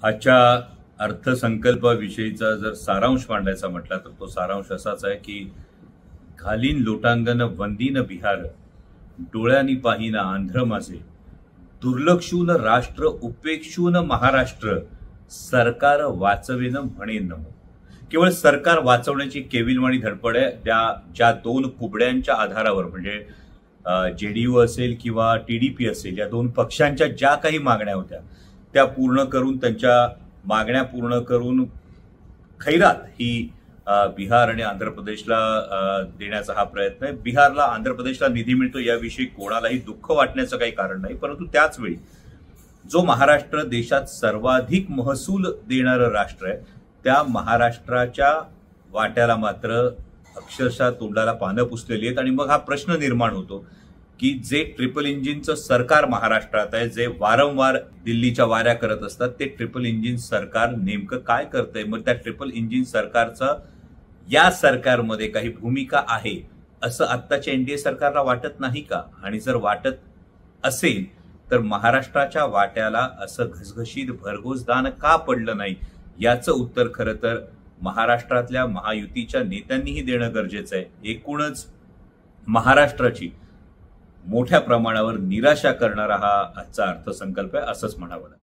आजच्या अर्थसंकल्पाविषयीचा जर सारांश मांडायचा म्हटला तर तो सारांश असाच आहे की घालीन लोटांगण वंदीन बिहार, डोळ्यांनी पाहिना आंध्र माझे, दुर्लक्षून राष्ट्र उपेक्षून महाराष्ट्र, सरकार वाचवेन म्हणेन नमो. केवळ सरकार वाचवण्याची केविलवाणी धडपड आहे ज्या दोन कुबड्यांच्या आधारावर म्हणजे जेडीयू असेल किंवा टीडीपी असेल, या दोन पक्षांच्या ज्या काही मागण्या होत्या त्या पूर्ण करून, त्यांच्या मागण्या पूर्ण करून खैरात ही बिहार आणि आंध्र प्रदेशला देण्याचा हा प्रयत्न आहे. बिहारला आंध्र प्रदेशला निधी मिळतो याविषयी कोणालाही दुःख वाटण्याचं काही कारण नाही, परंतु त्याच वेळी जो महाराष्ट्र देशात सर्वाधिक महसूल देणारं राष्ट्र आहे त्या महाराष्ट्राच्या वाट्याला मात्र अक्षरशः तोंडाला पानं पुसलेली आहेत. आणि मग हा प्रश्न निर्माण होतो की जे ट्रिपल इंजिनचं सरकार महाराष्ट्रात आहे, जे वारंवार दिल्लीच्या वाऱ्या करत असतात, ते ट्रिपल इंजिन सरकार नेमकं काय करतंय? मग त्या ट्रिपल इंजिन सरकारचा या सरकारमध्ये काही भूमिका आहे असं आत्ताच्या एनडीए सरकारला वाटत नाही का? आणि जर वाटत असेल तर महाराष्ट्राच्या वाट्याला असं घसघशीत भरघोस दान का पडलं नाही याचं उत्तर खरं तर महाराष्ट्रातल्या महायुतीच्या नेत्यांनीही देणं गरजेचं आहे. एकूणच महाराष्ट्राची मोठ्या प्रमाणावर निराशा करणारा हा आजचा अर्थसंकल्प आहे असंच म्हणावं लागेल.